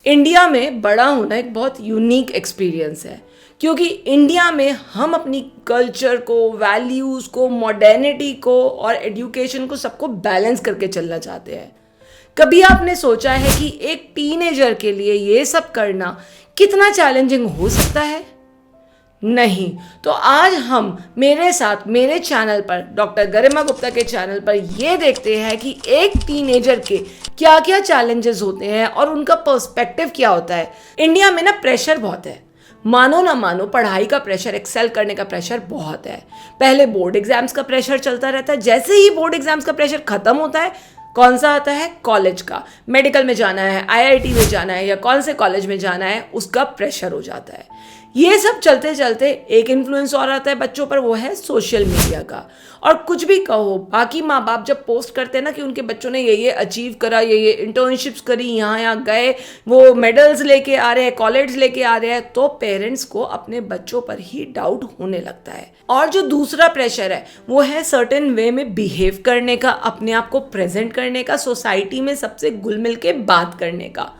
India में बड़ा होना एक बहुत यूनिक एक्सपीरियंस है, क्योंकि इंडिया में हम अपनी कल्चर को, वैल्यूज़ को, मॉडर्निटी को और एजुकेशन को सबको बैलेंस करके चलना चाहते हैं। कभी आपने सोचा है कि एक टीनेजर के लिए ये सब करना कितना चैलेंजिंग हो सकता है? नहीं। तो आज हम मेरे साथ मेरे चैनल पर, डॉक्टर गरिमा गुप्ता के चैनल पर, ये देखते हैं कि एक टीनेजर के क्या क्या चैलेंजेस होते हैं और उनका पर्सपेक्टिव क्या होता है। इंडिया में ना प्रेशर बहुत है, मानो ना मानो पढ़ाई का प्रेशर, एक्सेल करने का प्रेशर बहुत है। पहले बोर्ड एग्जाम्स का प्रेशर चलता रहता है, जैसे ही बोर्ड एग्जाम्स का प्रेशर खत्म होता है, कौन सा आता है? कॉलेज का। मेडिकल में जाना है, आईआईटी में जाना है या कौन से कॉलेज में जाना है, उसका प्रेशर हो जाता है। ये सब चलते चलते एक इन्फ्लुएंस और आता है बच्चों पर, वो है सोशल मीडिया का। और कुछ भी कहो, बाकी माँ बाप जब पोस्ट करते हैं ना कि उनके बच्चों ने ये अचीव करा, ये इंटर्नशिप्स करी, यहाँ गए, वो मेडल्स लेके आ रहे हैं, कॉलेज लेके आ रहे हैं, तो पेरेंट्स को अपने बच्चों पर ही डाउट होने लगता है। और जो दूसरा प्रेशर है वो है सर्टेन वे में बिहेव करने का, अपने आप को प्रेजेंट करने का, सोसाइटी में सबसे घुल मिल के बात करने का।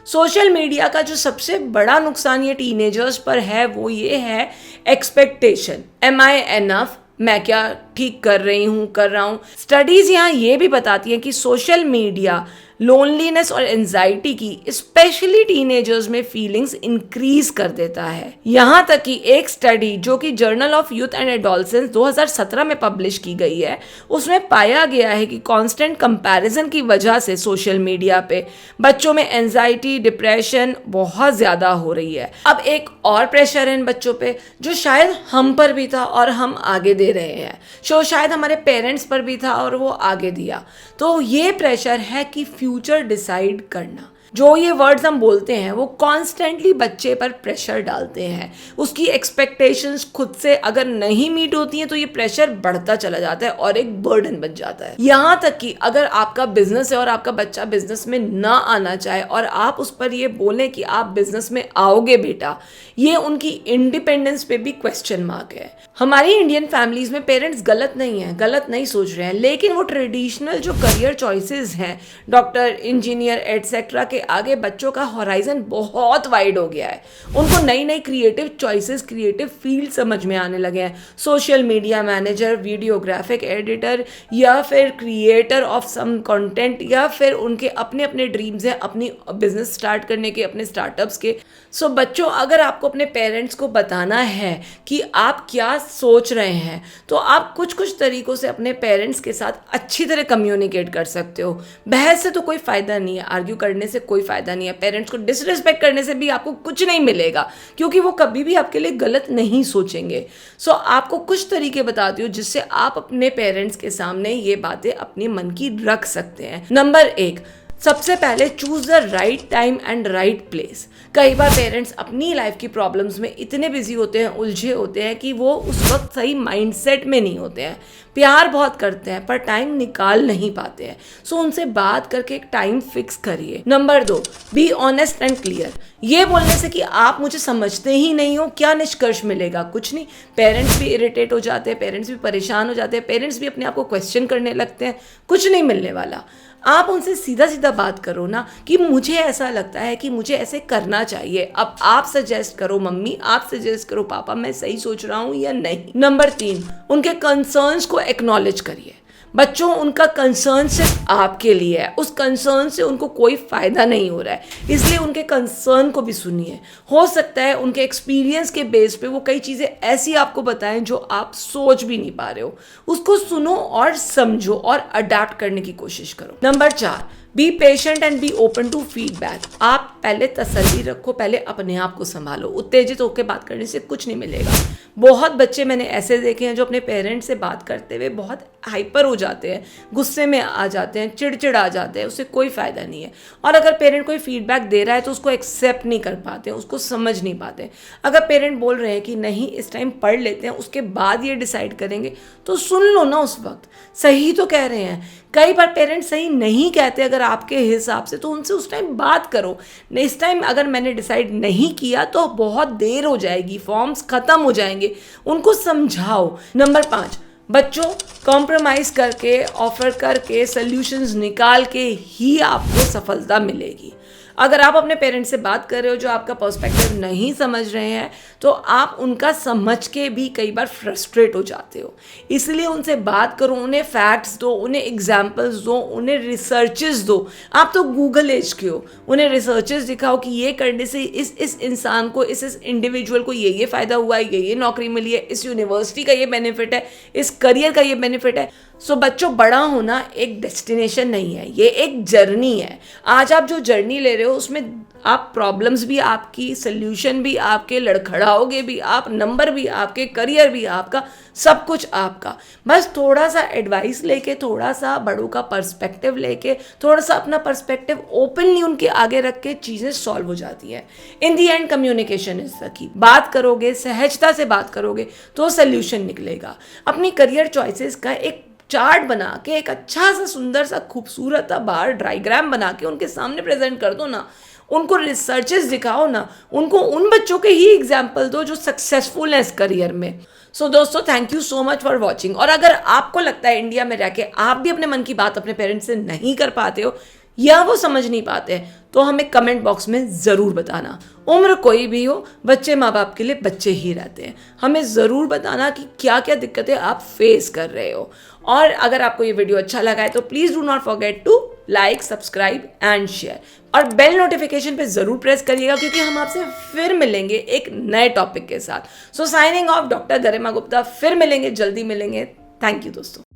सोशल मीडिया का जो सबसे बड़ा नुकसान ये टीनेजर्स पर है वो ये है एक्सपेक्टेशन। एम आई एनफ? मैं क्या ठीक कर रहा हूँ। स्टडीज यहाँ ये भी बताती हैं कि सोशल मीडिया लोनलीनेस और एंजाइटी की, स्पेशली टीनेजर्स में, फीलिंग्स इंक्रीज कर देता है। यहाँ तक कि एक स्टडी जो कि journal of youth and adolescence 2017 में पब्लिश की गई है, उसमें पाया गया है कि कांस्टेंट कंपैरिजन की वजह से सोशल मीडिया पे बच्चों में एंजाइटी, डिप्रेशन बहुत ज़्यादा हो रही है। अब एक और प्रेशर है इन बच्चों पे जो शायद हम पर भी था और हम आगे दे रहे हैं, शायद हमारे पेरेंट्स पर भी था और वो आगे दिया। तो ये प्रेशर है कि फ्यूचर डिसाइड करना। जो ये वर्ड्स हम बोलते हैं वो कॉन्स्टेंटली बच्चे पर प्रेशर डालते हैं। उसकी एक्सपेक्टेशंस खुद से अगर नहीं मीट होती हैं तो ये प्रेशर बढ़ता चला जाता है और एक बर्डन बन जाता है। यहाँ तक कि अगर आपका बिजनेस है और आपका बच्चा बिजनेस में ना आना चाहे और आप उस पर ये बोलें कि आप बिजनेस में आओगे बेटा, ये उनकी इंडिपेंडेंस पे भी क्वेश्चन मार्क है। हमारी इंडियन फैमिलीज में पेरेंट्स गलत नहीं सोच रहे हैं, लेकिन वो ट्रेडिशनल जो करियर चॉइसेस हैं, डॉक्टर, इंजीनियर एटसेट्रा के आगे बच्चों का हॉराइजन बहुत वाइड हो गया है। उनको नई नई क्रिएटिव चॉइसेस, क्रिएटिव फील्ड समझ में आने लगे हैं। Social media manager, videographic editor या फिर क्रिएटर ऑफ सम कंटेंट, या फिर उनके अपने अपने ड्रीम्स हैं अपनी बिजनेस स्टार्ट करने के, अपने स्टार्टअप्स के। सो बच्चों, अगर आपको अपने पेरेंट्स को बताना है कि आप क्या सोच रहे हैं, तो आप कुछ कुछ तरीकों से अपने पेरेंट्स के साथ अच्छी तरह कम्युनिकेट कर सकते हो। बहस से तो कोई फ़ायदा नहीं है, आर्ग्यू करने से कोई फ़ायदा नहीं है, पेरेंट्स को डिसरिस्पेक्ट करने से भी आपको कुछ नहीं मिलेगा, क्योंकि वो कभी भी आपके लिए गलत नहीं सोचेंगे। सो आपको कुछ तरीके बताती हूँ जिससे आप अपने पेरेंट्स के सामने ये बातें अपने मन की रख सकते हैं। नंबर 1, सबसे पहले choose the right time and right place. कई बार पेरेंट्स अपनी लाइफ की प्रॉब्लम्स में इतने बिजी होते हैं, उलझे होते हैं कि वो उस वक्त सही माइंडसेट में नहीं होते हैं। प्यार बहुत करते हैं पर टाइम निकाल नहीं पाते हैं। सो उनसे बात करके एक टाइम फिक्स करिए। Number 2, be honest and clear. ये बोलने से कि आप मुझे समझते ही नहीं हो, क्या निष्कर्ष मिलेगा? कुछ नहीं। पेरेंट्स भी इरिटेट हो जाते हैं, पेरेंट्स भी परेशान हो जाते हैं, पेरेंट्स भी अपने आप को क्वेश्चन करने लगते हैं। कुछ नहीं मिलने वाला। आप उनसे सीधा सीधा बात करो ना कि मुझे ऐसा लगता है कि मुझे ऐसे करना चाहिए। अब आप सजेस्ट करो मम्मी, आप सजेस्ट करो पापा, मैं सही सोच रहा हूँ या नहीं। नंबर 3, उनके कंसर्न्स को एक्नॉलेज करिए। बच्चों, उनका कंसर्न सिर्फ आपके लिए है, उस कंसर्न से उनको कोई फ़ायदा नहीं हो रहा है, इसलिए उनके कंसर्न को भी सुनिए। हो सकता है उनके एक्सपीरियंस के बेस पे वो कई चीज़ें ऐसी आपको बताएं जो आप सोच भी नहीं पा रहे हो। उसको सुनो और समझो और अडैप्ट करने की कोशिश करो। Number 4, be patient and be open to feedback. आप पहले तसल्ली रखो, पहले अपने आप को संभालो। उत्तेजित होकर बात करने से कुछ नहीं मिलेगा। बहुत बच्चे मैंने ऐसे देखे हैं जो अपने पेरेंट्स से बात करते हुए बहुत हाइपर हो जाते हैं, गुस्से में आ जाते हैं, चिड़चिड़ आ जाते हैं, उससे कोई फ़ायदा नहीं है। और अगर पेरेंट कोई फीडबैक दे रहा है तो उसको एक्सेप्ट नहीं कर पाते, उसको समझ नहीं पाते। अगर पेरेंट बोल रहे हैं कि नहीं इस टाइम पढ़ लेते हैं उसके बाद ये डिसाइड करेंगे, तो सुन लो ना उस वक्त, सही तो कह रहे हैं। कई बार पेरेंट्स सही नहीं कहते अगर आपके हिसाब से, तो उनसे उस टाइम बात करो। इस टाइम अगर मैंने डिसाइड नहीं किया तो बहुत देर हो जाएगी, फॉर्म्स ख़त्म हो जाएंगे, उनको समझाओ। नंबर 5, बच्चों, कॉम्प्रोमाइज करके, ऑफर करके, सॉल्यूशंस निकाल के ही आपको सफलता मिलेगी। अगर आप अपने पेरेंट्स से बात कर रहे हो जो आपका पर्सपेक्टिव नहीं समझ रहे हैं, तो आप उनका समझ के भी कई बार फ्रस्ट्रेट हो जाते हो। इसलिए उनसे बात करो, उन्हें फैक्ट्स दो, उन्हें एग्जाम्पल्स दो, उन्हें रिसर्चेस दो। आप तो गूगल एज के हो, उन्हें रिसर्चेस दिखाओ कि ये करने से इस इंसान को, इस इंडिविजुअल को ये फ़ायदा हुआ है, ये नौकरी मिली है, इस यूनिवर्सिटी का ये बेनिफिट है, इस करियर का ये बेनिफिट है। सो बच्चों, बड़ा होना एक डेस्टिनेशन नहीं है, ये एक जर्नी है। आज आप जो जर्नी ले रहे हो उसमें आप प्रॉब्लम्स भी आपकी, सोल्यूशन भी आपके, लड़खड़ाओगे भी आप, नंबर भी आपके, करियर भी आपका, सब कुछ आपका। बस थोड़ा सा एडवाइस लेके, थोड़ा सा बड़ों का पर्सपेक्टिव लेके, थोड़ा सा अपना पर्सपेक्टिव ओपनली उनके आगे रख के चीज़ें सॉल्व हो जाती हैं। In the end communication is the key. बात करोगे, सहजता से बात करोगे तो सोल्यूशन निकलेगा। अपनी करियर चॉइसेस का एक चार्ट बना के, एक अच्छा सा सुंदर सा खूबसूरत सा बार डायग्राम बना के उनके सामने प्रेजेंट कर दो ना, उनको रिसर्चेस दिखाओ ना, उनको उन बच्चों के ही एग्जाम्पल दो जो सक्सेसफुल हैं इस करियर में। सो दोस्तों, thank you so much for watching. और अगर आपको लगता है इंडिया में रह के आप भी अपने मन की बात अपने पेरेंट्स से नहीं कर पाते हो या वो समझ नहीं पाते हैं, तो हमें कमेंट बॉक्स में ज़रूर बताना। उम्र कोई भी हो, बच्चे माँ बाप के लिए बच्चे ही रहते हैं। हमें ज़रूर बताना कि क्या क्या दिक्कतें आप फेस कर रहे हो। और अगर आपको ये वीडियो अच्छा लगा है तो please do not forget to like, subscribe and share. और बेल नोटिफिकेशन पे ज़रूर प्रेस करिएगा, क्योंकि हम आपसे फिर मिलेंगे एक नए टॉपिक के साथ। सो साइनिंग ऑफ, डॉक्टर गरिमा गुप्ता। फिर मिलेंगे, जल्दी मिलेंगे। थैंक यू दोस्तों।